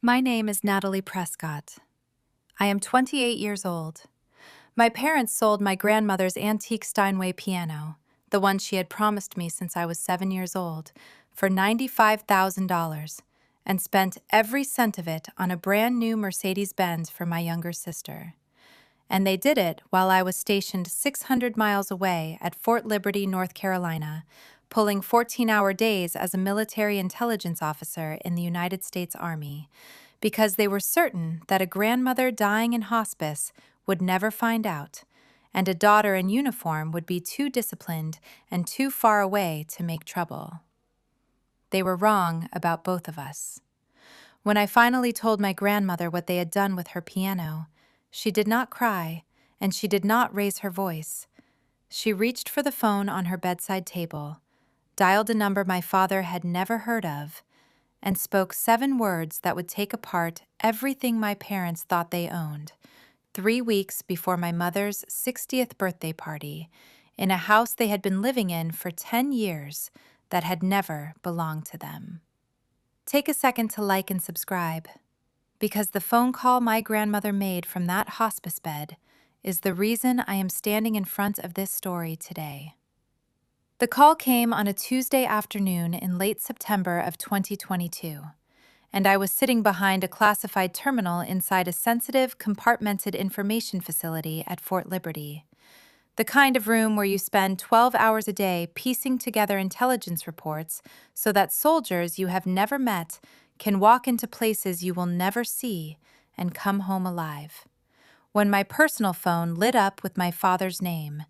My name is Natalie Prescott. I am 28 years old. My parents sold my grandmother's antique Steinway piano, the one she had promised me since I was 7 years old, for $95,000 and spent every cent of it on a brand new Mercedes-Benz for my younger sister. And they did it while I was stationed 600 miles away at Fort Liberty, North Carolina, pulling 14-hour days as a military intelligence officer in the United States Army, because they were certain that a grandmother dying in hospice would never find out, and a daughter in uniform would be too disciplined and too far away to make trouble. They were wrong about both of us. When I finally told my grandmother what they had done with her piano, she did not cry, and she did not raise her voice. She reached for the phone on her bedside table, dialed a number my father had never heard of, and spoke 7 words that would take apart everything my parents thought they owned, 3 weeks before my mother's 60th birthday party, in a house they had been living in for 10 years that had never belonged to them. Take a second to like and subscribe, because the phone call my grandmother made from that hospice bed is the reason I am standing in front of this story today. The call came on a Tuesday afternoon in late September of 2022, and I was sitting behind a classified terminal inside a sensitive, compartmented information facility at Fort Liberty, the kind of room where you spend 12 hours a day piecing together intelligence reports so that soldiers you have never met can walk into places you will never see and come home alive. When my personal phone lit up with my father's name,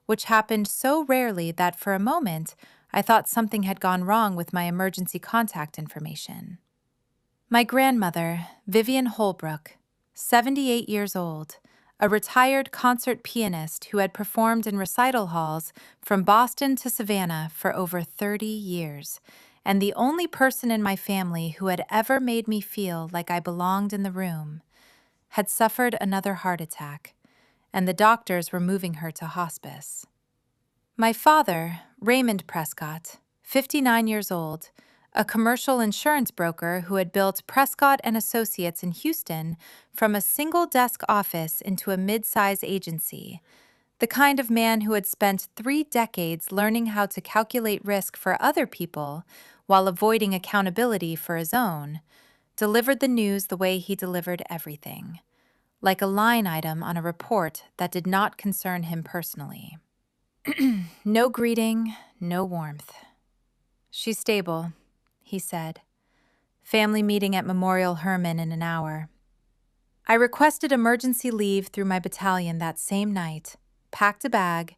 which happened so rarely that for a moment I thought something had gone wrong with my emergency contact information. My grandmother, Vivian Holbrook, 78 years old, a retired concert pianist who had performed in recital halls from Boston to Savannah for over 30 years, and the only person in my family who had ever made me feel like I belonged in the room, had suffered another heart attack, and the doctors were moving her to hospice. My father, Raymond Prescott, 59 years old, a commercial insurance broker who had built Prescott and Associates in Houston from a single-desk office into a mid-size agency, the kind of man who had spent 3 decades learning how to calculate risk for other people while avoiding accountability for his own, delivered the news the way he delivered everything, like a line item on a report that did not concern him personally. No greeting, no warmth. "She's stable," he said. "Family meeting at Memorial Hermann in an hour." I requested emergency leave through my battalion that same night, packed a bag,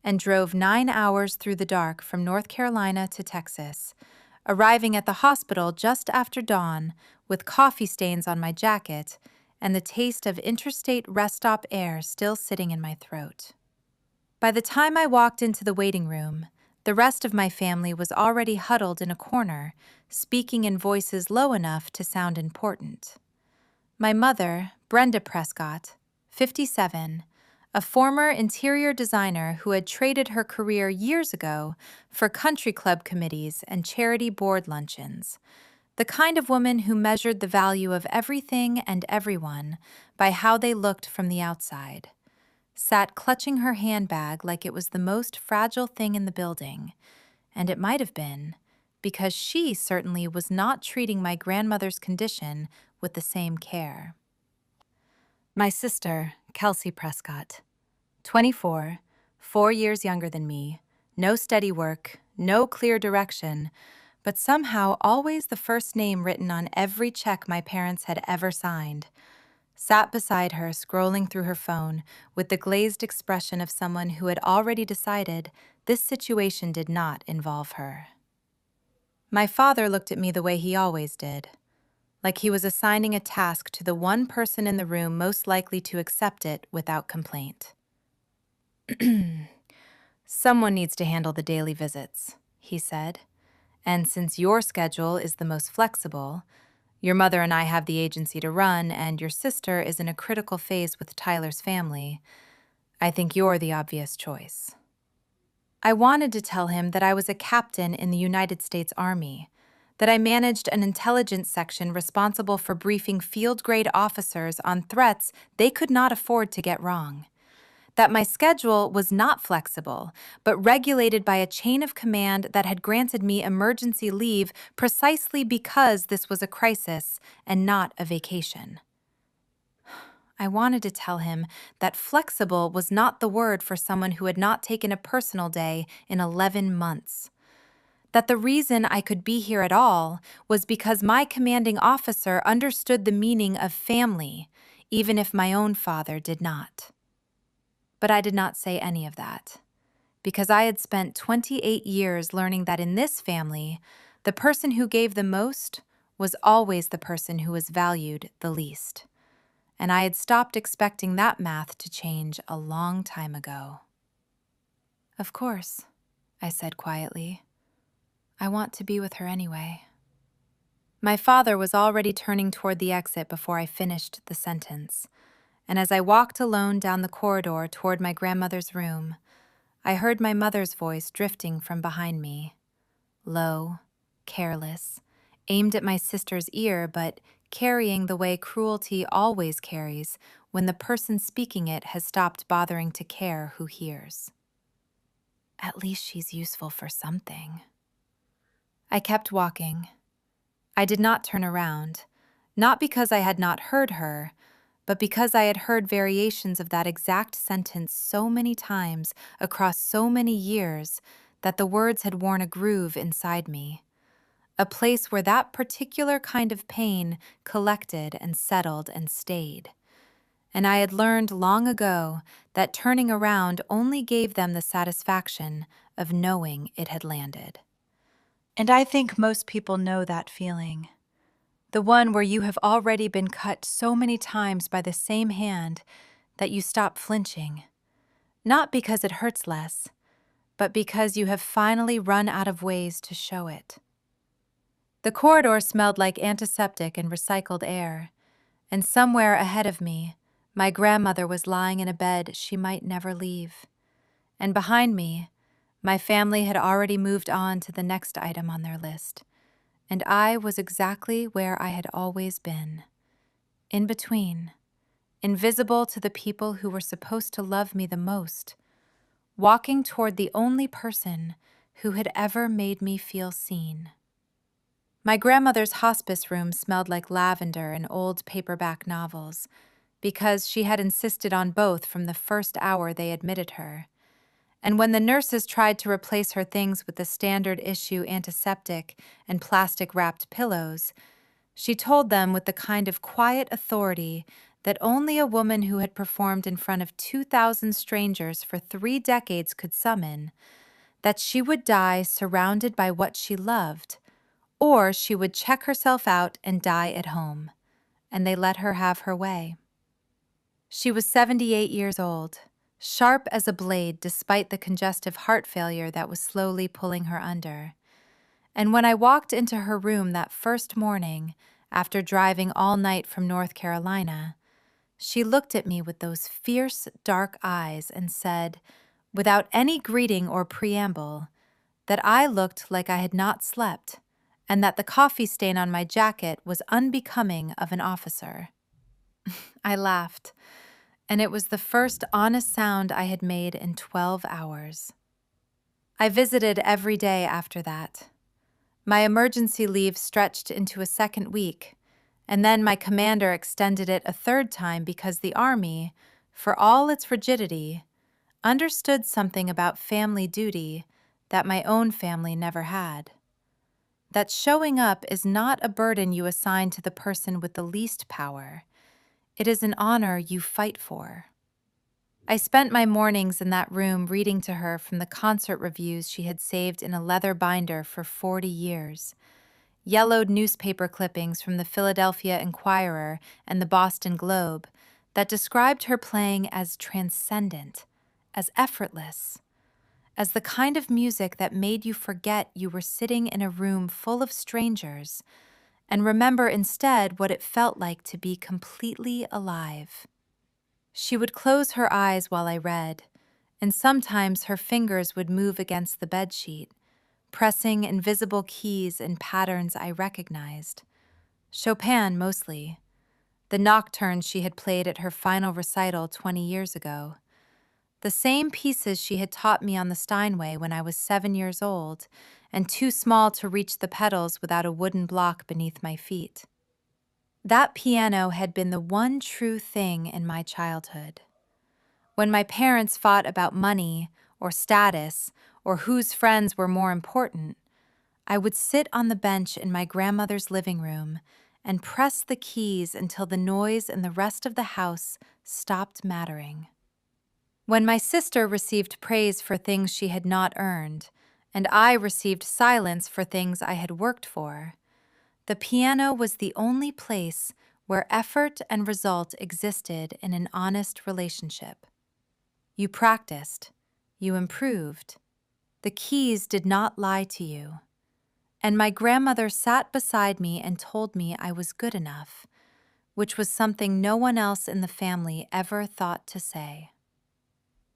and drove 9 hours through the dark from North Carolina to Texas, arriving at the hospital just after dawn with coffee stains on my jacket and the taste of interstate rest stop air still sitting in my throat. By the time I walked into the waiting room, the rest of my family was already huddled in a corner, speaking in voices low enough to sound important. My mother, Brenda Prescott, 57, a former interior designer who had traded her career years ago for country club committees and charity board luncheons, the kind of woman who measured the value of everything and everyone by how they looked from the outside, sat clutching her handbag like it was the most fragile thing in the building, and it might have been, because she certainly was not treating my grandmother's condition with the same care. My sister, Kelsey Prescott, 24, 4 years younger than me, no steady work, no clear direction, but somehow always the first name written on every check my parents had ever signed, sat beside her scrolling through her phone with the glazed expression of someone who had already decided this situation did not involve her. My father looked at me the way he always did, like he was assigning a task to the one person in the room most likely to accept it without complaint. "Someone needs to handle the daily visits," he said, "and since your schedule is the most flexible, your mother and I have the agency to run, and your sister is in a critical phase with Tyler's family, I think you're the obvious choice." I wanted to tell him that I was a captain in the United States Army, that I managed an intelligence section responsible for briefing field-grade officers on threats they could not afford to get wrong, that my schedule was not flexible, but regulated by a chain of command that had granted me emergency leave precisely because this was a crisis and not a vacation. I wanted to tell him that flexible was not the word for someone who had not taken a personal day in 11 months. That the reason I could be here at all was because my commanding officer understood the meaning of family, even if my own father did not. But I did not say any of that, because I had spent 28 years learning that in this family, the person who gave the most was always the person who was valued the least. And I had stopped expecting that math to change a long time ago. "Of course," I said quietly. "I want to be with her anyway." My father was already turning toward the exit before I finished the sentence, and as I walked alone down the corridor toward my grandmother's room, I heard my mother's voice drifting from behind me, low, careless, aimed at my sister's ear, but carrying the way cruelty always carries when the person speaking it has stopped bothering to care who hears. "At least she's useful for something." I kept walking. I did not turn around, not because I had not heard her, but because I had heard variations of that exact sentence so many times across so many years that the words had worn a groove inside me, a place where that particular kind of pain collected and settled and stayed. And I had learned long ago that turning around only gave them the satisfaction of knowing it had landed. And I think most people know that feeling. The one where you have already been cut so many times by the same hand that you stop flinching, not because it hurts less, but because you have finally run out of ways to show it. The corridor smelled like antiseptic and recycled air, and somewhere ahead of me, my grandmother was lying in a bed she might never leave. And behind me, my family had already moved on to the next item on their list, and I was exactly where I had always been, in between, invisible to the people who were supposed to love me the most, walking toward the only person who had ever made me feel seen. My grandmother's hospice room smelled like lavender and old paperback novels, because she had insisted on both from the first hour they admitted her. And when the nurses tried to replace her things with the standard issue antiseptic and plastic-wrapped pillows, she told them with the kind of quiet authority that only a woman who had performed in front of 2,000 strangers for 3 decades could summon, that she would die surrounded by what she loved, or she would check herself out and die at home, and they let her have her way. She was 78 years old, sharp as a blade despite the congestive heart failure that was slowly pulling her under. And when I walked into her room that first morning, after driving all night from North Carolina, she looked at me with those fierce, dark eyes and said, without any greeting or preamble, that I looked like I had not slept, and that the coffee stain on my jacket was unbecoming of an officer. I laughed, and it was the first honest sound I had made in 12 hours. I visited every day after that. My emergency leave stretched into a second week, and then my commander extended it a third time because the Army, for all its rigidity, understood something about family duty that my own family never had. That showing up is not a burden you assign to the person with the least power. It is an honor you fight for. I spent my mornings in that room reading to her from the concert reviews she had saved in a leather binder for 40 years, yellowed newspaper clippings from the Philadelphia Inquirer and the Boston Globe that described her playing as transcendent, as effortless, as the kind of music that made you forget you were sitting in a room full of strangers and remember instead what it felt like to be completely alive. She would close her eyes while I read, and sometimes her fingers would move against the bedsheet, pressing invisible keys in patterns I recognized. Chopin mostly, the nocturnes she had played at her final recital 20 years ago. The same pieces she had taught me on the Steinway when I was 7 years old and too small to reach the pedals without a wooden block beneath my feet. That piano had been the one true thing in my childhood. When my parents fought about money or status or whose friends were more important, I would sit on the bench in my grandmother's living room and press the keys until the noise in the rest of the house stopped mattering. When my sister received praise for things she had not earned, and I received silence for things I had worked for, the piano was the only place where effort and result existed in an honest relationship. You practiced, you improved. The keys did not lie to you. And my grandmother sat beside me and told me I was good enough, which was something no one else in the family ever thought to say.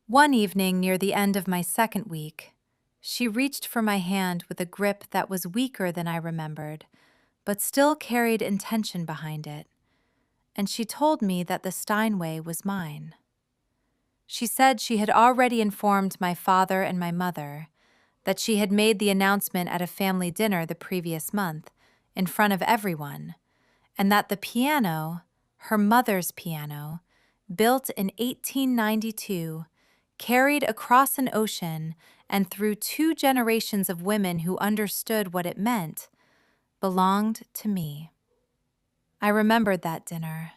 One evening near the end of my second week, she reached for my hand with a grip that was weaker than I remembered, but still carried intention behind it, and she told me that the Steinway was mine. She said she had already informed my father and my mother, that she had made the announcement at a family dinner the previous month, in front of everyone, and that the piano, her mother's piano, built in 1892, carried across an ocean and through 2 generations of women who understood what it meant, belonged to me. I remembered that dinner.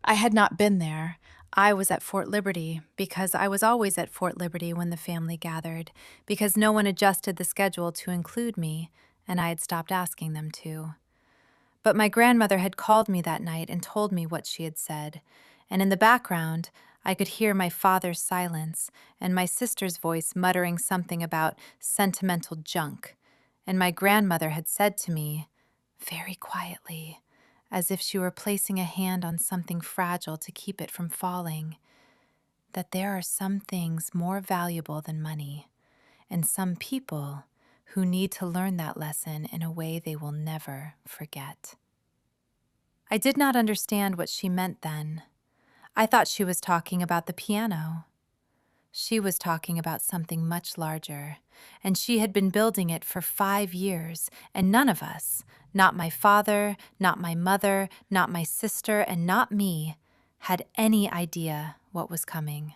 I had not been there. I was at Fort Liberty because I was always at Fort Liberty when the family gathered, because no one adjusted the schedule to include me, and I had stopped asking them to. But my grandmother had called me that night and told me what she had said, and in the background, I could hear my father's silence and my sister's voice muttering something about sentimental junk, and my grandmother had said to me, very quietly, as if she were placing a hand on something fragile to keep it from falling, that there are some things more valuable than money, and some people who need to learn that lesson in a way they will never forget. I did not understand what she meant then. I thought she was talking about the piano. She was talking about something much larger, and she had been building it for 5 years, and none of us, not my father, not my mother, not my sister, and not me, had any idea what was coming.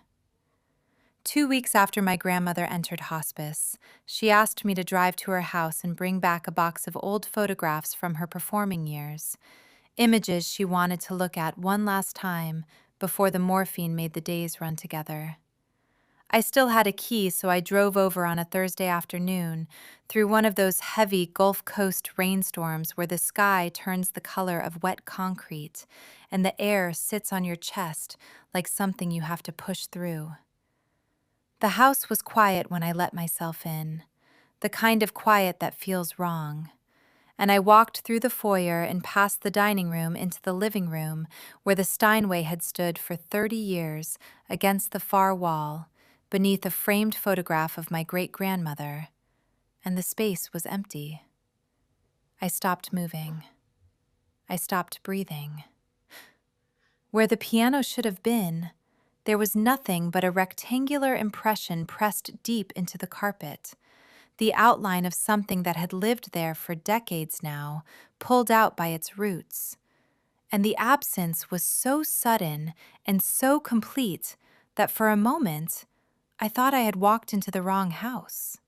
2 weeks after my grandmother entered hospice, she asked me to drive to her house and bring back a box of old photographs from her performing years, images she wanted to look at one last time before the morphine made the days run together. I still had a key, so I drove over on a Thursday afternoon through one of those heavy Gulf Coast rainstorms where the sky turns the color of wet concrete and the air sits on your chest like something you have to push through. The house was quiet when I let myself in, the kind of quiet that feels wrong. And I walked through the foyer and past the dining room into the living room where the Steinway had stood for 30 years against the far wall, beneath a framed photograph of my great-grandmother, and the space was empty. I stopped moving. I stopped breathing. Where the piano should have been, there was nothing but a rectangular impression pressed deep into the carpet, the outline of something that had lived there for decades now, pulled out by its roots. And the absence was so sudden and so complete that for a moment, I thought I had walked into the wrong house.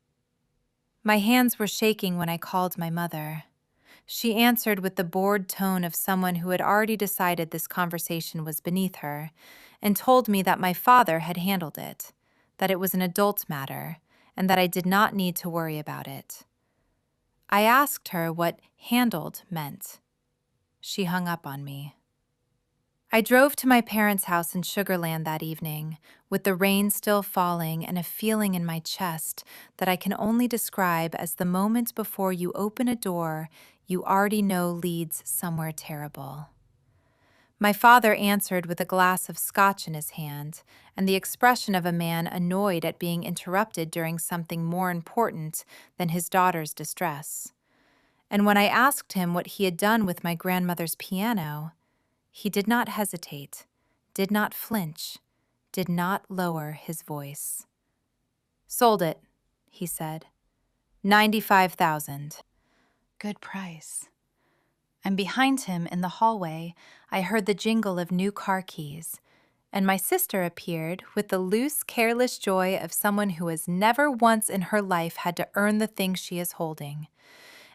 My hands were shaking when I called my mother. She answered with the bored tone of someone who had already decided this conversation was beneath her, and told me that my father had handled it, that it was an adult matter, and that I did not need to worry about it. I asked her what handled meant. She hung up on me. I drove to my parents' house in Sugar Land that evening, with the rain still falling and a feeling in my chest that I can only describe as the moment before you open a door you already know leads somewhere terrible. My father answered with a glass of scotch in his hand and the expression of a man annoyed at being interrupted during something more important than his daughter's distress. And when I asked him what he had done with my grandmother's piano, he did not hesitate, did not flinch, did not lower his voice. "Sold it," he said. $95,000. Good price. And behind him in the hallway, I heard the jingle of new car keys, and my sister appeared with the loose, careless joy of someone who has never once in her life had to earn the thing she is holding.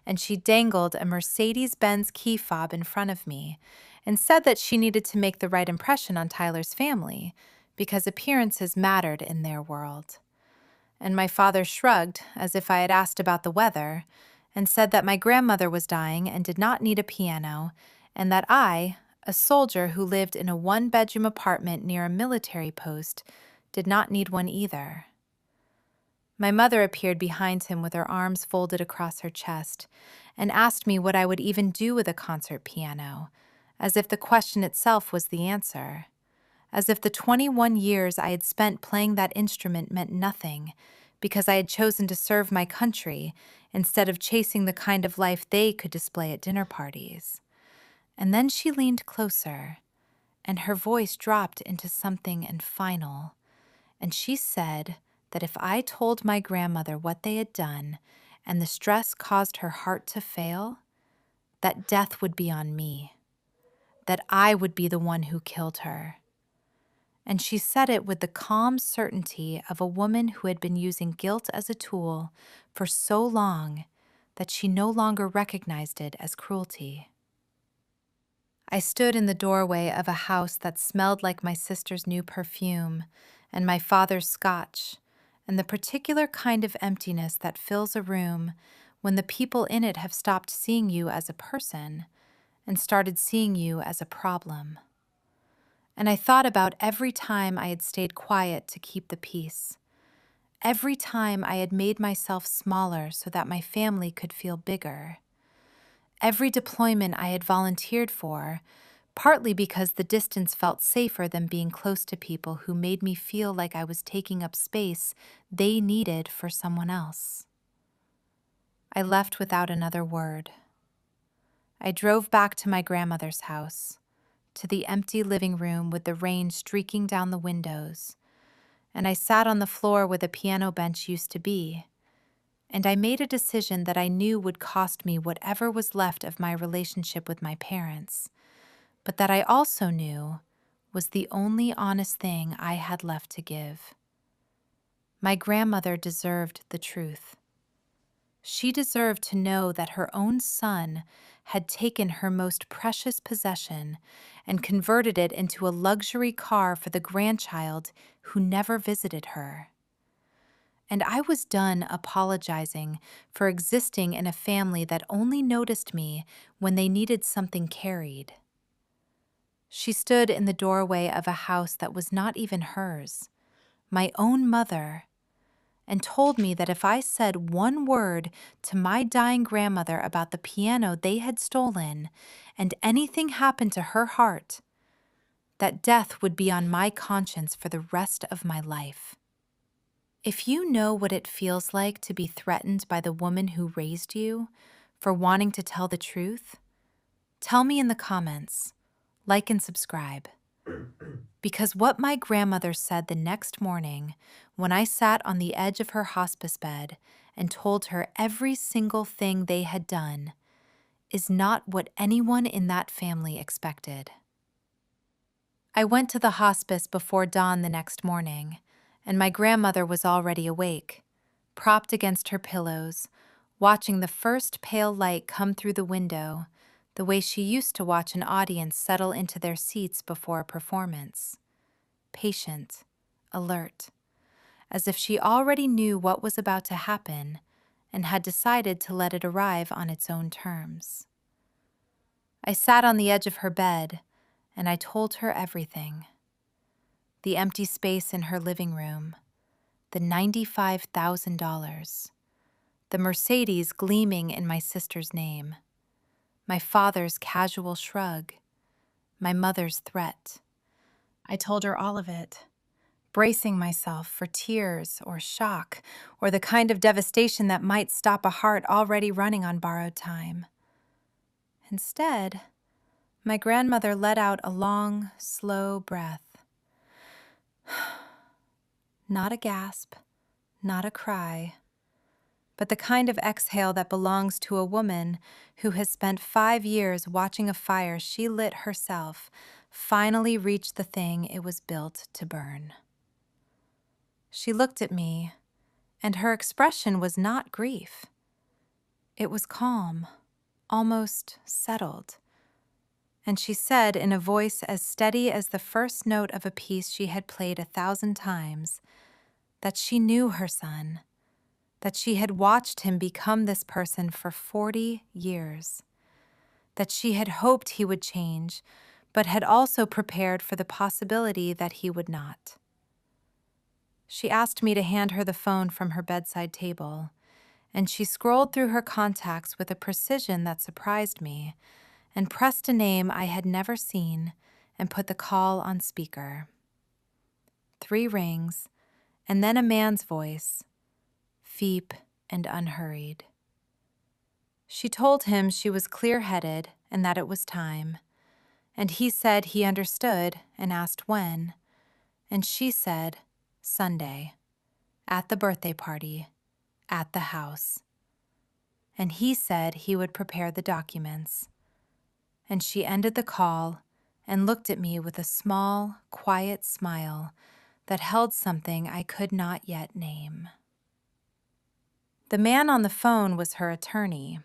And she dangled a Mercedes-Benz key fob in front of me and said that she needed to make the right impression on Tyler's family because appearances mattered in their world. And my father shrugged as if I had asked about the weather and said that my grandmother was dying and did not need a piano, and that I, a soldier who lived in a one-bedroom apartment near a military post, did not need one either. My mother appeared behind him with her arms folded across her chest and asked me what I would even do with a concert piano, as if the question itself was the answer, as if the 21 years I had spent playing that instrument meant nothing because I had chosen to serve my country instead of chasing the kind of life they could display at dinner parties. And then she leaned closer, and her voice dropped into something and final, and she said that if I told my grandmother what they had done and the stress caused her heart to fail, that death would be on me, that I would be the one who killed her. And she said it with the calm certainty of a woman who had been using guilt as a tool for so long that she no longer recognized it as cruelty. I stood in the doorway of a house that smelled like my sister's new perfume and my father's scotch, and the particular kind of emptiness that fills a room when the people in it have stopped seeing you as a person and started seeing you as a problem. And I thought about every time I had stayed quiet to keep the peace, every time I had made myself smaller so that my family could feel bigger, every deployment I had volunteered for, partly because the distance felt safer than being close to people who made me feel like I was taking up space they needed for someone else. I left without another word. I drove back to my grandmother's house, to the empty living room with the rain streaking down the windows, and I sat on the floor where the piano bench used to be, and I made a decision that I knew would cost me whatever was left of my relationship with my parents, but that I also knew was the only honest thing I had left to give. My grandmother deserved the truth. She deserved to know that her own son had taken her most precious possession and converted it into a luxury car for the grandchild who never visited her. And I was done apologizing for existing in a family that only noticed me when they needed something carried. She stood in the doorway of a house that was not even hers, my own mother, and told me that if I said one word to my dying grandmother about the piano they had stolen and anything happened to her heart, that death would be on my conscience for the rest of my life. If you know what it feels like to be threatened by the woman who raised you for wanting to tell the truth, tell me in the comments, like and subscribe. Because what my grandmother said the next morning when I sat on the edge of her hospice bed and told her every single thing they had done is not what anyone in that family expected. I went to the hospice before dawn the next morning, and my grandmother was already awake, propped against her pillows, watching the first pale light come through the window, the way she used to watch an audience settle into their seats before a performance. Patient, alert, as if she already knew what was about to happen and had decided to let it arrive on its own terms. I sat on the edge of her bed, and I told her everything. The empty space in her living room, the $95,000, the Mercedes gleaming in my sister's name, my father's casual shrug, my mother's threat. I told her all of it, bracing myself for tears or shock or the kind of devastation that might stop a heart already running on borrowed time. Instead, my grandmother let out a long, slow breath. Not a gasp, not a cry, but the kind of exhale that belongs to a woman who has spent 5 years watching a fire she lit herself finally reach the thing it was built to burn. She looked at me, and her expression was not grief. It was calm, almost settled. And she said in a voice as steady as the first note of a piece she had played 1,000 times, that she knew her son, that she had watched him become this person for 40 years, that she had hoped he would change, but had also prepared for the possibility that he would not. She asked me to hand her the phone from her bedside table, and she scrolled through her contacts with a precision that surprised me, and pressed a name I had never seen and put the call on speaker. 3 rings, and then a man's voice, deep and unhurried. She told him she was clear-headed and that it was time, and he said he understood and asked when, and she said, Sunday, at the birthday party, at the house. And he said he would prepare the documents. And she ended the call and looked at me with a small, quiet smile that held something I could not yet name. The man on the phone was her attorney.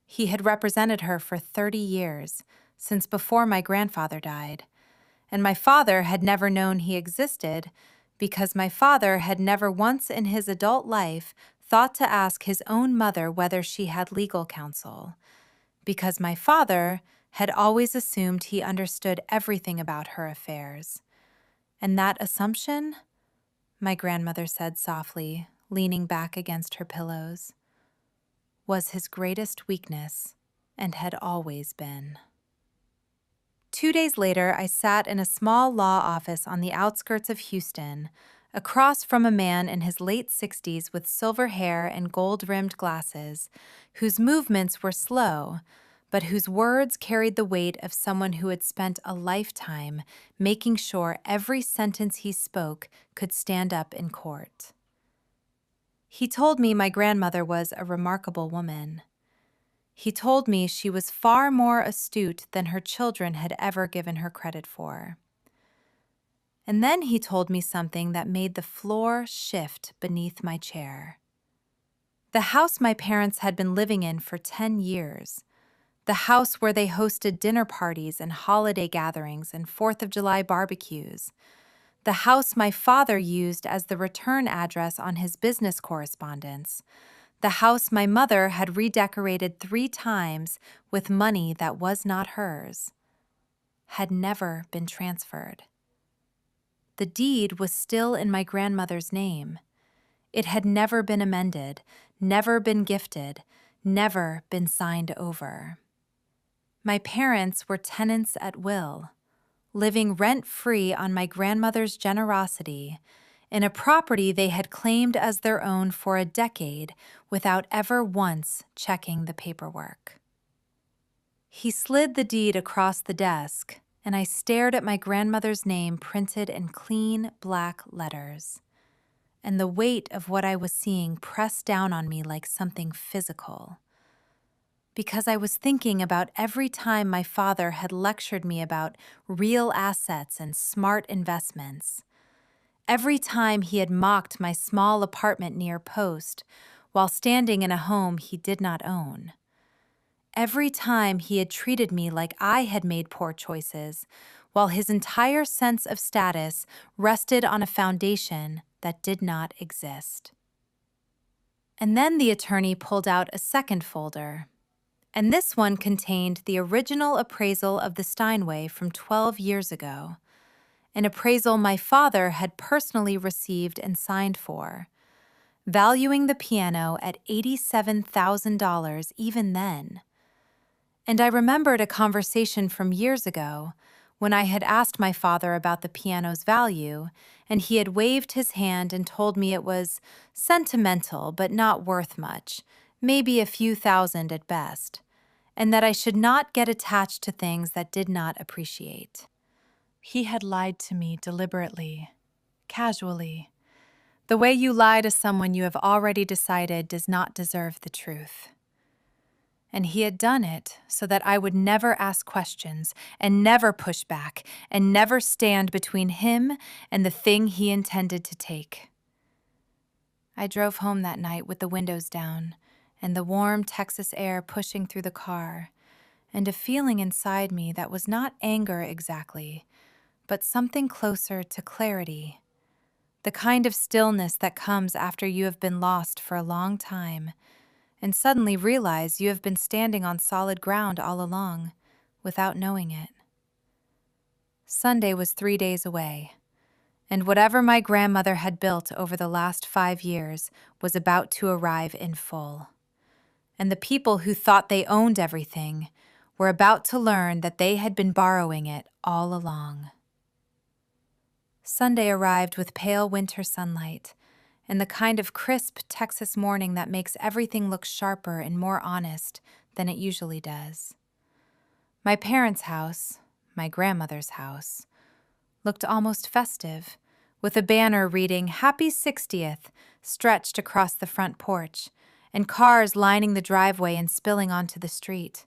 He had represented her for 30 years, since before my grandfather died, and my father had never known he existed because my father had never once in his adult life thought to ask his own mother whether she had legal counsel, because my father had always assumed he understood everything about her affairs. And that assumption, my grandmother said softly, leaning back against her pillows, was his greatest weakness and had always been. 2 days later, I sat in a small law office on the outskirts of Houston, across from a man in his late 60s with silver hair and gold-rimmed glasses, whose movements were slow, but whose words carried the weight of someone who had spent a lifetime making sure every sentence he spoke could stand up in court. He told me my grandmother was a remarkable woman. He told me she was far more astute than her children had ever given her credit for. And then he told me something that made the floor shift beneath my chair. The house my parents had been living in for 10 years, the house where they hosted dinner parties and holiday gatherings and 4th of July barbecues, the house my father used as the return address on his business correspondence, the house my mother had redecorated 3 times with money that was not hers, had never been transferred. The deed was still in my grandmother's name. It had never been amended, never been gifted, never been signed over. My parents were tenants at will, living rent-free on my grandmother's generosity in a property they had claimed as their own for a decade without ever once checking the paperwork. He slid the deed across the desk, and I stared at my grandmother's name printed in clean black letters, and the weight of what I was seeing pressed down on me like something physical. Because I was thinking about every time my father had lectured me about real assets and smart investments, every time he had mocked my small apartment near Post while standing in a home he did not own, every time he had treated me like I had made poor choices while his entire sense of status rested on a foundation that did not exist. And then the attorney pulled out a second folder, and this one contained the original appraisal of the Steinway from 12 years ago, an appraisal my father had personally received and signed for, valuing the piano at $87,000 even then. And I remembered a conversation from years ago when I had asked my father about the piano's value, and he had waved his hand and told me it was sentimental but not worth much, maybe a few thousand at best, and that I should not get attached to things that did not appreciate. He had lied to me deliberately, casually, the way you lie to someone you have already decided does not deserve the truth. And he had done it so that I would never ask questions and never push back and never stand between him and the thing he intended to take. I drove home that night with the windows down and the warm Texas air pushing through the car, and a feeling inside me that was not anger exactly, but something closer to clarity. The kind of stillness that comes after you have been lost for a long time and suddenly realize you have been standing on solid ground all along, without knowing it. Sunday was 3 days away, and whatever my grandmother had built over the last 5 years was about to arrive in full. And the people who thought they owned everything were about to learn that they had been borrowing it all along. Sunday arrived with pale winter sunlight, and the kind of crisp Texas morning that makes everything look sharper and more honest than it usually does. My parents' house, my grandmother's house, looked almost festive, with a banner reading "Happy 60th" stretched across the front porch, and cars lining the driveway and spilling onto the street.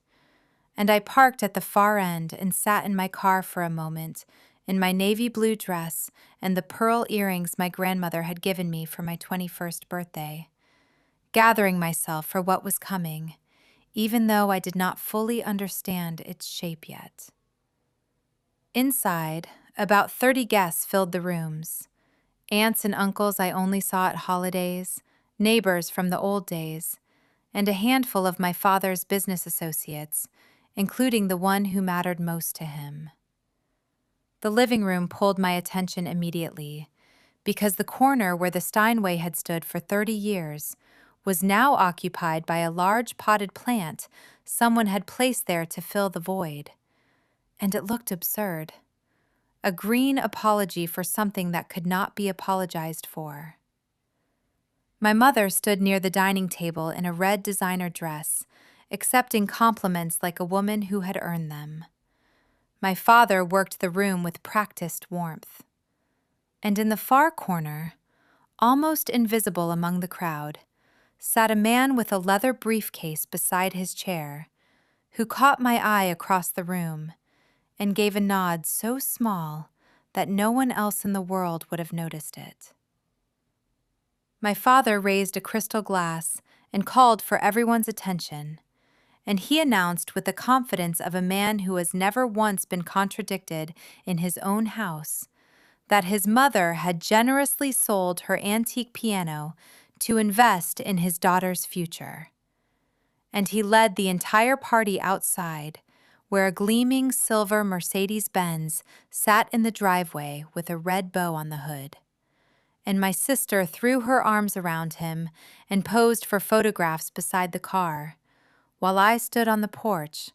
And I parked at the far end and sat in my car for a moment, in my navy blue dress and the pearl earrings my grandmother had given me for my 21st birthday, gathering myself for what was coming, even though I did not fully understand its shape yet. Inside, about 30 guests filled the rooms. Aunts and uncles I only saw at holidays, neighbors from the old days, and a handful of my father's business associates, including the one who mattered most to him. The living room pulled my attention immediately, because the corner where the Steinway had stood for 30 years was now occupied by a large potted plant someone had placed there to fill the void. And it looked absurd. A green apology for something that could not be apologized for. My mother stood near the dining table in a red designer dress, accepting compliments like a woman who had earned them. My father worked the room with practiced warmth. And in the far corner, almost invisible among the crowd, sat a man with a leather briefcase beside his chair, who caught my eye across the room and gave a nod so small that no one else in the world would have noticed it. My father raised a crystal glass and called for everyone's attention, and he announced with the confidence of a man who has never once been contradicted in his own house that his mother had generously sold her antique piano to invest in his daughter's future. And he led the entire party outside, where a gleaming silver Mercedes-Benz sat in the driveway with a red bow on the hood. And my sister threw her arms around him and posed for photographs beside the car, while I stood on the porch,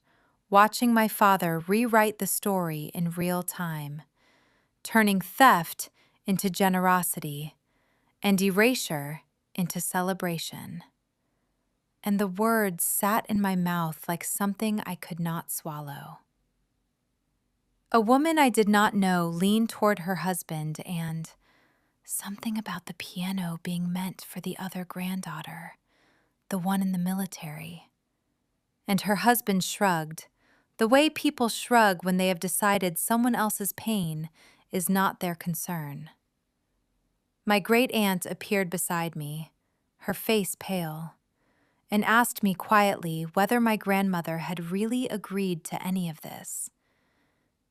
watching my father rewrite the story in real time, turning theft into generosity and erasure into celebration. And the words sat in my mouth like something I could not swallow. A woman I did not know leaned toward her husband and, something about the piano being meant for the other granddaughter, the one in the military. And her husband shrugged, the way people shrug when they have decided someone else's pain is not their concern. My great-aunt appeared beside me, her face pale, and asked me quietly whether my grandmother had really agreed to any of this.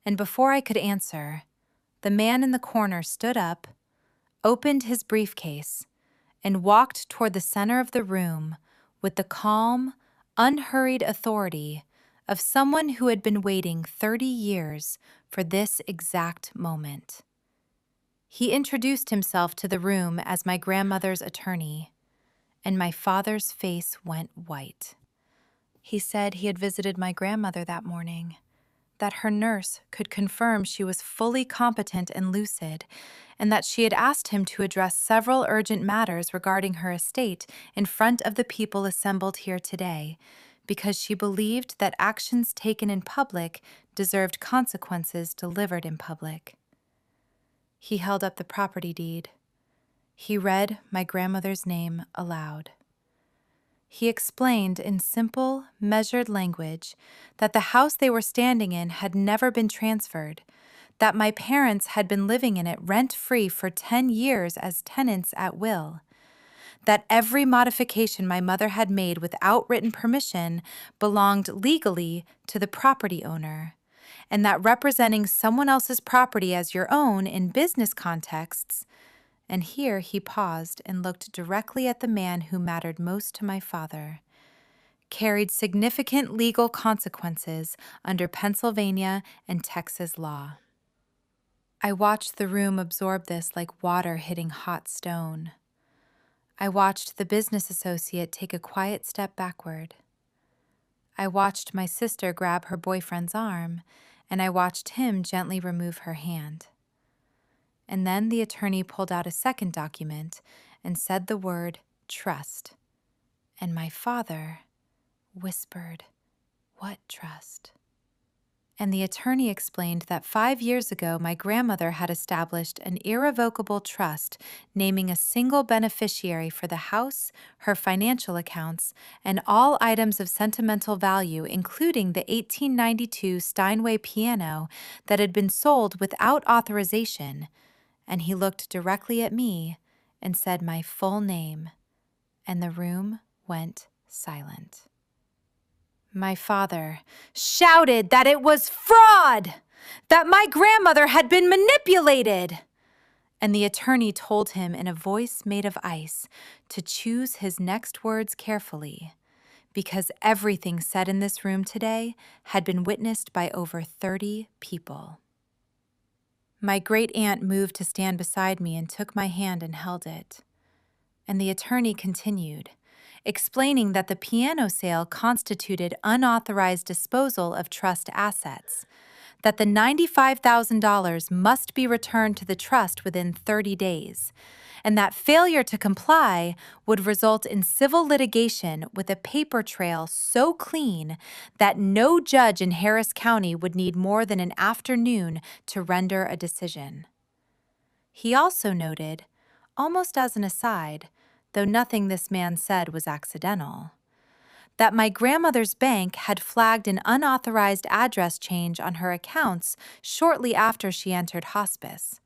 And before I could answer, the man in the corner stood up, opened his briefcase, and walked toward the center of the room with the calm, unhurried authority of someone who had been waiting 30 years for this exact moment. He introduced himself to the room as my grandmother's attorney, and my father's face went white. He said he had visited my grandmother that morning, that her nurse could confirm she was fully competent and lucid, and that she had asked him to address several urgent matters regarding her estate in front of the people assembled here today, because she believed that actions taken in public deserved consequences delivered in public. He held up the property deed. He read my grandmother's name aloud. He explained in simple, measured language that the house they were standing in had never been transferred, that my parents had been living in it rent-free for 10 years as tenants at will, that every modification my mother had made without written permission belonged legally to the property owner, and that representing someone else's property as your own in business contexts, and here he paused and looked directly at the man who mattered most to my father, carried significant legal consequences under Pennsylvania and Texas law. I watched the room absorb this like water hitting hot stone. I watched the business associate take a quiet step backward. I watched my sister grab her boyfriend's arm, and I watched him gently remove her hand. And then the attorney pulled out a second document and said the word trust. And my father whispered, "What trust?" And the attorney explained that 5 years ago my grandmother had established an irrevocable trust naming a single beneficiary for the house, her financial accounts, and all items of sentimental value, including the 1892 Steinway piano that had been sold without authorization. And he looked directly at me and said my full name, and the room went silent. My father shouted that it was fraud, that my grandmother had been manipulated, and the attorney told him in a voice made of ice to choose his next words carefully, because everything said in this room today had been witnessed by over 30 people. My great-aunt moved to stand beside me and took my hand and held it. And the attorney continued, explaining that the piano sale constituted unauthorized disposal of trust assets, that the $95,000 must be returned to the trust within 30 days, and that failure to comply would result in civil litigation with a paper trail so clean that no judge in Harris County would need more than an afternoon to render a decision. He also noted, almost as an aside, though nothing this man said was accidental, that my grandmother's bank had flagged an unauthorized address change on her accounts shortly after she entered hospice,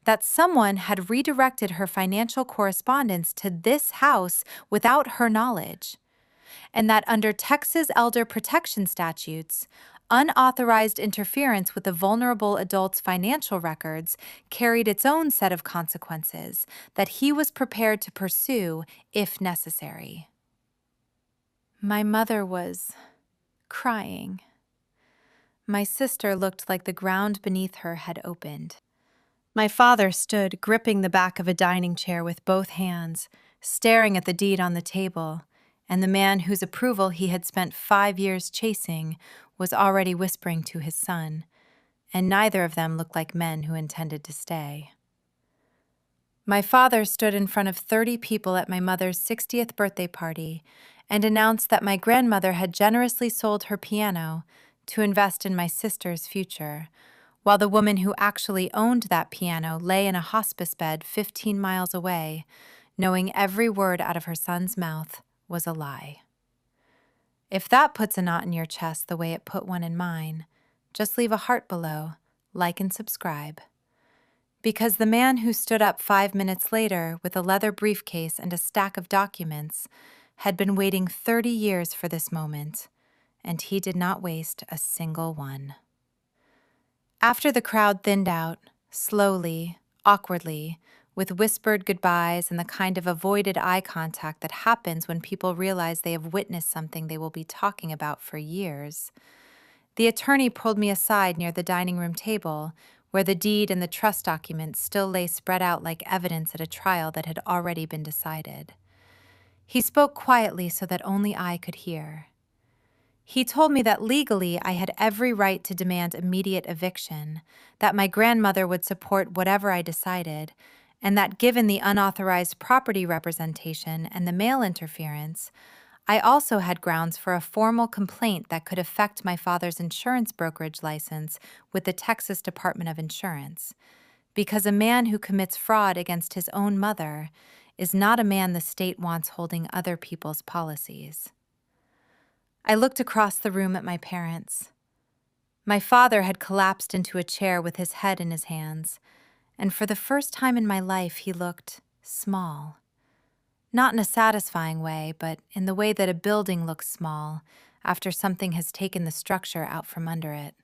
that someone had redirected her financial correspondence to this house without her knowledge, and that under Texas elder protection statutes, unauthorized interference with a vulnerable adult's financial records carried its own set of consequences that he was prepared to pursue if necessary. My mother was crying. My sister looked like the ground beneath her had opened. My father stood gripping the back of a dining chair with both hands, staring at the deed on the table, and the man whose approval he had spent 5 years chasing was already whispering to his son, and neither of them looked like men who intended to stay. My father stood in front of 30 people at my mother's 60th birthday party and announced that my grandmother had generously sold her piano to invest in my sister's future, while the woman who actually owned that piano lay in a hospice bed 15 miles away, knowing every word out of her son's mouth was a lie. If that puts a knot in your chest the way it put one in mine, just leave a heart below, like and subscribe. Because the man who stood up 5 minutes later with a leather briefcase and a stack of documents had been waiting 30 years for this moment, and he did not waste a single one. After the crowd thinned out, slowly, awkwardly, with whispered goodbyes and the kind of avoided eye contact that happens when people realize they have witnessed something they will be talking about for years, the attorney pulled me aside near the dining room table, where the deed and the trust documents still lay spread out like evidence at a trial that had already been decided. He spoke quietly so that only I could hear. He told me that legally I had every right to demand immediate eviction, that my grandmother would support whatever I decided, and that given the unauthorized property representation and the mail interference, I also had grounds for a formal complaint that could affect my father's insurance brokerage license with the Texas Department of Insurance, because a man who commits fraud against his own mother is not a man the state wants holding other people's policies. I looked across the room at my parents. My father had collapsed into a chair with his head in his hands, and for the first time in my life he looked small. Not in a satisfying way, but in the way that a building looks small after something has taken the structure out from under it.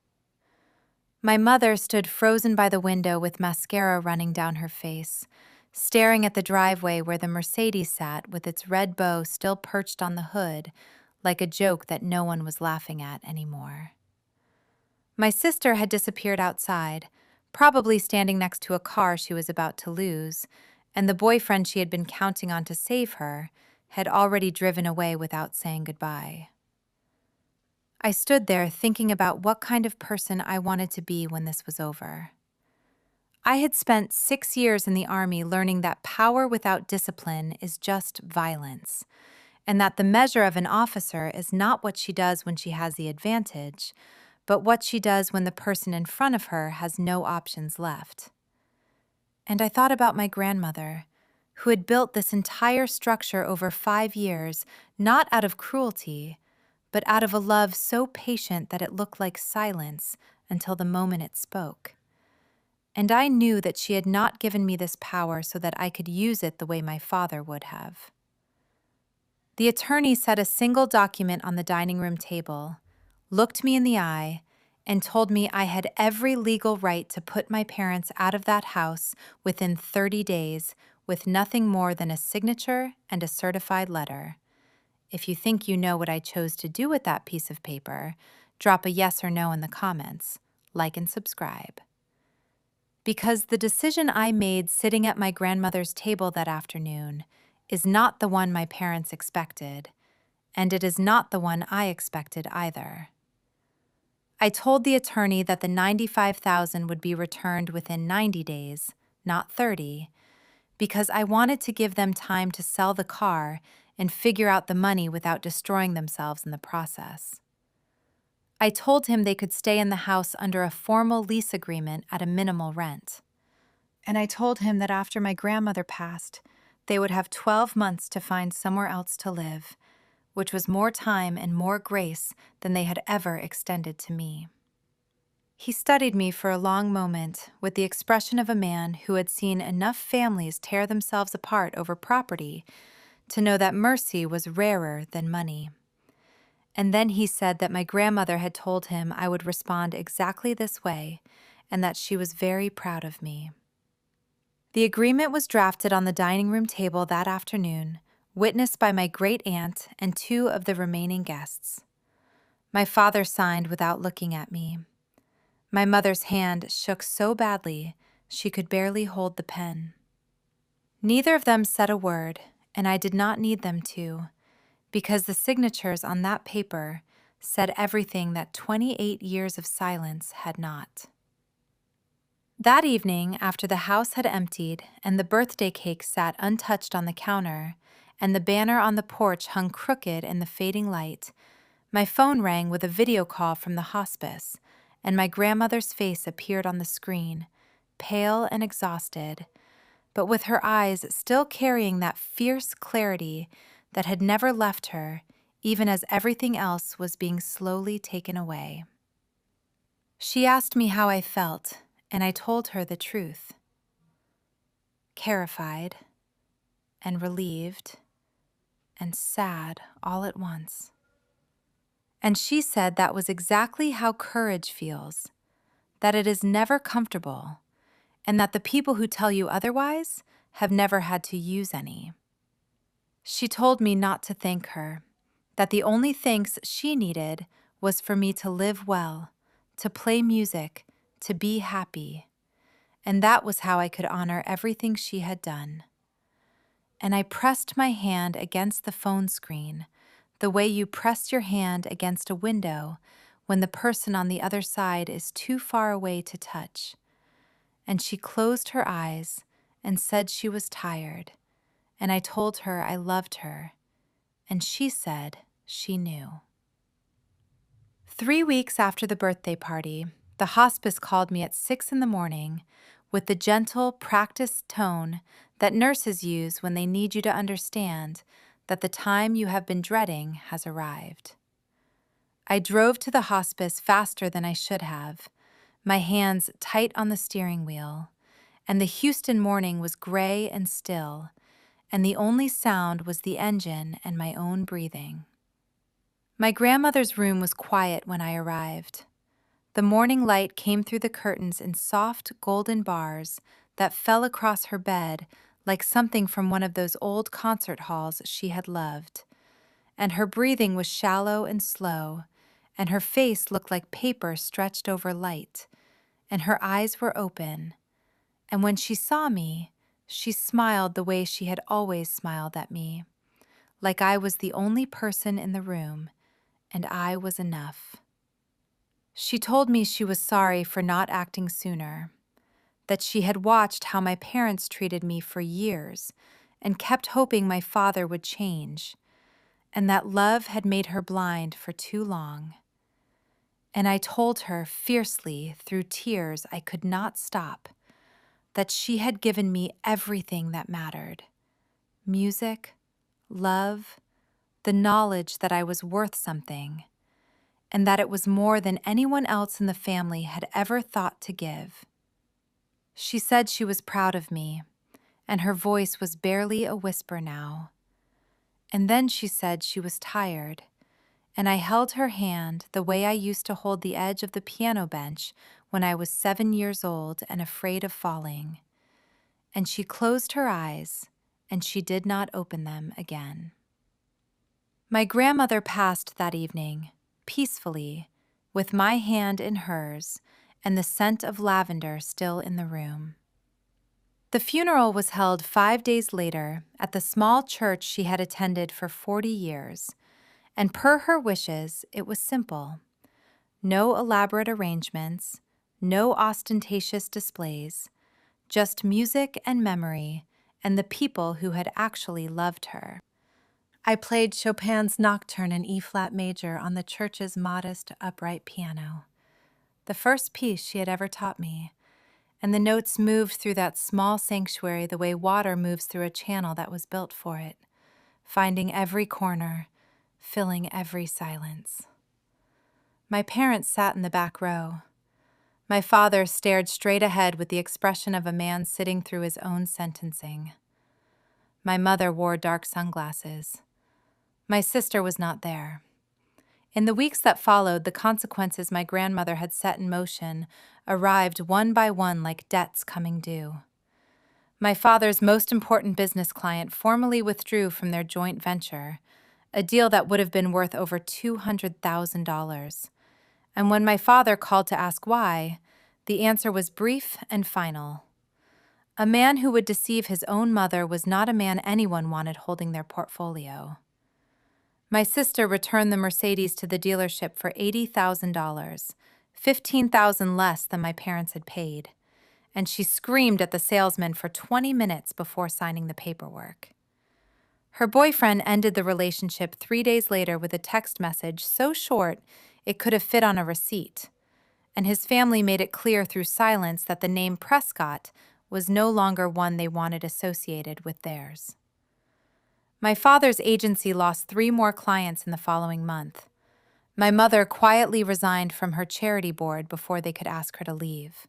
My mother stood frozen by the window with mascara running down her face, staring at the driveway where the Mercedes sat with its red bow still perched on the hood, like a joke that no one was laughing at anymore. My sister had disappeared outside, probably standing next to a car she was about to lose, and the boyfriend she had been counting on to save her had already driven away without saying goodbye. I stood there thinking about what kind of person I wanted to be when this was over. I had spent 6 years in the Army learning that power without discipline is just violence, and that the measure of an officer is not what she does when she has the advantage, but what she does when the person in front of her has no options left. And I thought about my grandmother, who had built this entire structure over 5 years, not out of cruelty, but out of a love so patient that it looked like silence until the moment it spoke. And I knew that she had not given me this power so that I could use it the way my father would have. The attorney set a single document on the dining room table, looked me in the eye, and told me I had every legal right to put my parents out of that house within 30 days with nothing more than a signature and a certified letter. If you think you know what I chose to do with that piece of paper, drop a yes or no in the comments, like and subscribe. Because the decision I made sitting at my grandmother's table that afternoon is not the one my parents expected, and it is not the one I expected either. I told the attorney that the $95,000 would be returned within 90 days, not 30, because I wanted to give them time to sell the car and figure out the money without destroying themselves in the process. I told him they could stay in the house under a formal lease agreement at a minimal rent. And I told him that after my grandmother passed, they would have 12 months to find somewhere else to live, which was more time and more grace than they had ever extended to me. He studied me for a long moment with the expression of a man who had seen enough families tear themselves apart over property to know that mercy was rarer than money. And then he said that my grandmother had told him I would respond exactly this way and that she was very proud of me. The agreement was drafted on the dining room table that afternoon, witnessed by my great-aunt and 2 of the remaining guests. My father signed without looking at me. My mother's hand shook so badly she could barely hold the pen. Neither of them said a word, and I did not need them to, because the signatures on that paper said everything that 28 years of silence had not. That evening, after the house had emptied and the birthday cake sat untouched on the counter and the banner on the porch hung crooked in the fading light, my phone rang with a video call from the hospice, and my grandmother's face appeared on the screen, pale and exhausted, but with her eyes still carrying that fierce clarity that had never left her, even as everything else was being slowly taken away. She asked me how I felt, and I told her the truth. Terrified, and relieved, and sad all at once. And she said that was exactly how courage feels, that it is never comfortable, and that the people who tell you otherwise have never had to use any. She told me not to thank her, that the only thanks she needed was for me to live well, to play music, to be happy, and that was how I could honor everything she had done. And I pressed my hand against the phone screen, the way you press your hand against a window when the person on the other side is too far away to touch. And she closed her eyes and said she was tired, and I told her I loved her, and she said she knew. 3 weeks after the birthday party, the hospice called me at 6 a.m. with the gentle, practiced tone that nurses use when they need you to understand that the time you have been dreading has arrived. I drove to the hospice faster than I should have, my hands tight on the steering wheel, and the Houston morning was gray and still, and the only sound was the engine and my own breathing. My grandmother's room was quiet when I arrived. The morning light came through the curtains in soft golden bars that fell across her bed like something from one of those old concert halls she had loved. And her breathing was shallow and slow, and her face looked like paper stretched over light, and her eyes were open. And when she saw me, she smiled the way she had always smiled at me, like I was the only person in the room, and I was enough. She told me she was sorry for not acting sooner, that she had watched how my parents treated me for years and kept hoping my father would change, and that love had made her blind for too long. And I told her fiercely through tears I could not stop that she had given me everything that mattered: music, love, the knowledge that I was worth something, and that it was more than anyone else in the family had ever thought to give. She said she was proud of me, and her voice was barely a whisper now. And then she said she was tired, and I held her hand the way I used to hold the edge of the piano bench when I was 7 years old and afraid of falling. And she closed her eyes, and she did not open them again. My grandmother passed that evening, peacefully, with my hand in hers and the scent of lavender still in the room. The funeral was held 5 days later at the small church she had attended for 40 years, and per her wishes, it was simple. No elaborate arrangements, no ostentatious displays, just music and memory and the people who had actually loved her. I played Chopin's Nocturne in E-flat major on the church's modest, upright piano, the first piece she had ever taught me, and the notes moved through that small sanctuary the way water moves through a channel that was built for it, finding every corner, filling every silence. My parents sat in the back row. My father stared straight ahead with the expression of a man sitting through his own sentencing. My mother wore dark sunglasses. My sister was not there. In the weeks that followed, the consequences my grandmother had set in motion arrived one by one like debts coming due. My father's most important business client formally withdrew from their joint venture, a deal that would have been worth over $200,000. And when my father called to ask why, the answer was brief and final. A man who would deceive his own mother was not a man anyone wanted holding their portfolio. My sister returned the Mercedes to the dealership for $80,000, $15,000 less than my parents had paid, and she screamed at the salesman for 20 minutes before signing the paperwork. Her boyfriend ended the relationship 3 days later with a text message so short it could have fit on a receipt, and his family made it clear through silence that the name Prescott was no longer one they wanted associated with theirs. My father's agency lost 3 more clients in the following month. My mother quietly resigned from her charity board before they could ask her to leave.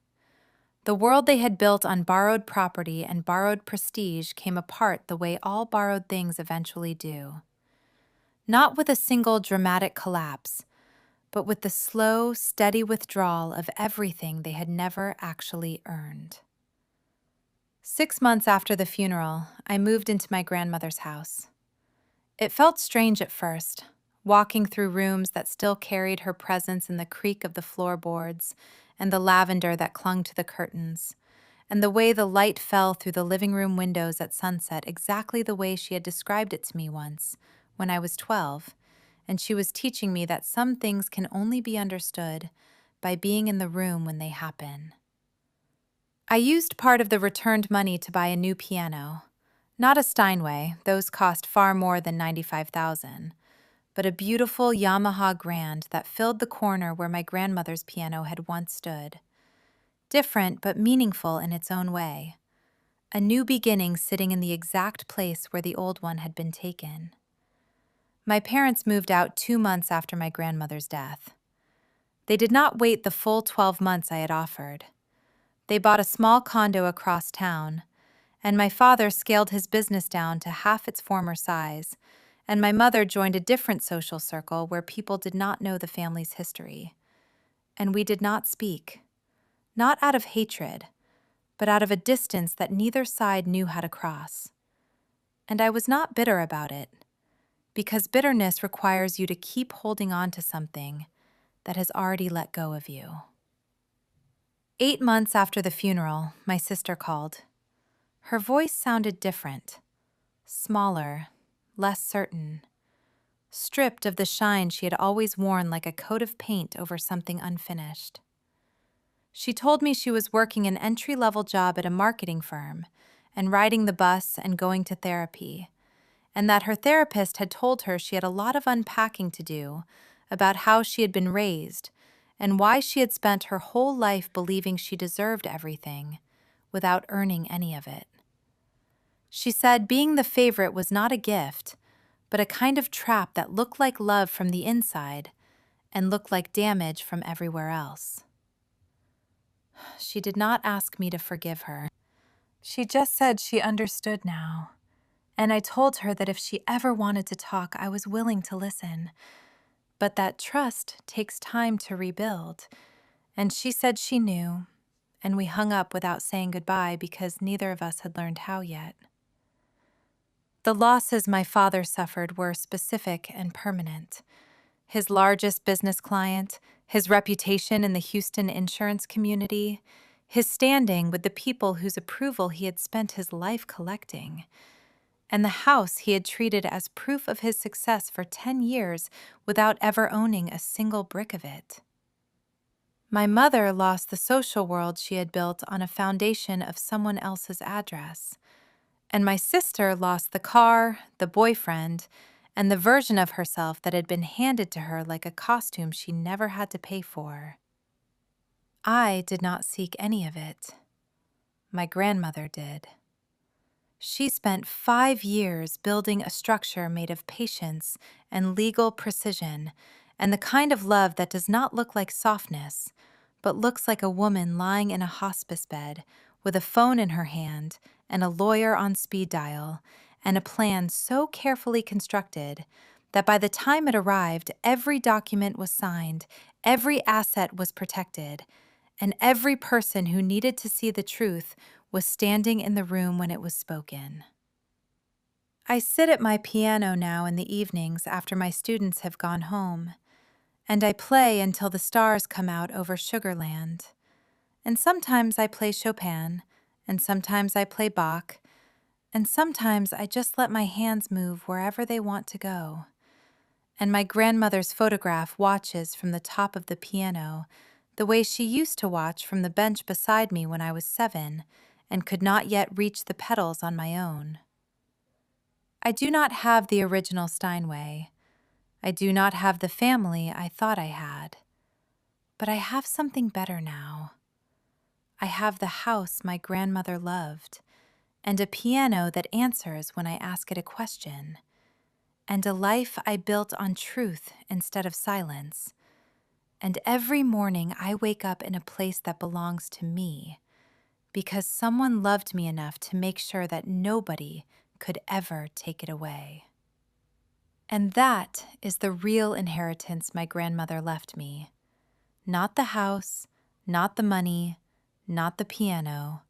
The world they had built on borrowed property and borrowed prestige came apart the way all borrowed things eventually do. Not with a single dramatic collapse, but with the slow, steady withdrawal of everything they had never actually earned. 6 months after the funeral, I moved into my grandmother's house. It felt strange at first, walking through rooms that still carried her presence in the creak of the floorboards and the lavender that clung to the curtains, and the way the light fell through the living room windows at sunset exactly the way she had described it to me once, when I was 12, and she was teaching me that some things can only be understood by being in the room when they happen. I used part of the returned money to buy a new piano. Not a Steinway, those cost far more than $95,000, but a beautiful Yamaha Grand that filled the corner where my grandmother's piano had once stood. Different but meaningful in its own way. A new beginning sitting in the exact place where the old one had been taken. My parents moved out 2 months after my grandmother's death. They did not wait the full 12 months I had offered. They bought a small condo across town, and my father scaled his business down to half its former size, and my mother joined a different social circle where people did not know the family's history. And we did not speak, not out of hatred, but out of a distance that neither side knew how to cross. And I was not bitter about it, because bitterness requires you to keep holding on to something that has already let go of you. 8 months after the funeral, my sister called. Her voice sounded different, smaller, less certain, stripped of the shine she had always worn like a coat of paint over something unfinished. She told me she was working an entry-level job at a marketing firm and riding the bus and going to therapy, and that her therapist had told her she had a lot of unpacking to do about how she had been raised and why she had spent her whole life believing she deserved everything without earning any of it. She said being the favorite was not a gift, but a kind of trap that looked like love from the inside and looked like damage from everywhere else. She did not ask me to forgive her. She just said she understood now, and I told her that if she ever wanted to talk, I was willing to listen, but that trust takes time to rebuild, and she said she knew, and we hung up without saying goodbye because neither of us had learned how yet. The losses my father suffered were specific and permanent. His largest business client, his reputation in the Houston insurance community, his standing with the people whose approval he had spent his life collecting, and the house he had treated as proof of his success for 10 years without ever owning a single brick of it. My mother lost the social world she had built on a foundation of someone else's address, and my sister lost the car, the boyfriend, and the version of herself that had been handed to her like a costume she never had to pay for. I did not seek any of it. My grandmother did. She spent 5 years building a structure made of patience and legal precision and the kind of love that does not look like softness, but looks like a woman lying in a hospice bed with a phone in her hand and a lawyer on speed dial, and a plan so carefully constructed that by the time it arrived, every document was signed, every asset was protected, and every person who needed to see the truth was standing in the room when it was spoken. I sit at my piano now in the evenings after my students have gone home, and I play until the stars come out over Sugarland. And sometimes I play Chopin, and sometimes I play Bach, and sometimes I just let my hands move wherever they want to go. And my grandmother's photograph watches from the top of the piano, the way she used to watch from the bench beside me when I was 7 and could not yet reach the pedals on my own. I do not have the original Steinway. I do not have the family I thought I had. But I have something better now. I have the house my grandmother loved, and a piano that answers when I ask it a question, and a life I built on truth instead of silence. And every morning I wake up in a place that belongs to me, because someone loved me enough to make sure that nobody could ever take it away. And that is the real inheritance my grandmother left me. Not the house, not the money, not the piano,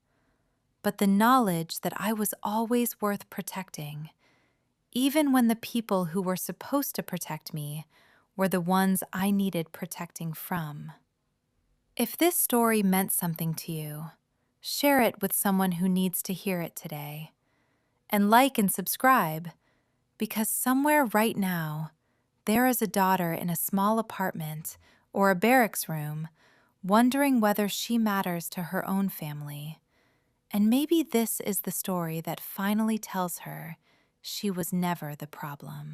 but the knowledge that I was always worth protecting, even when the people who were supposed to protect me were the ones I needed protecting from. If this story meant something to you, share it with someone who needs to hear it today. And like and subscribe, because somewhere right now, there is a daughter in a small apartment or a barracks room, wondering whether she matters to her own family. And maybe this is the story that finally tells her she was never the problem.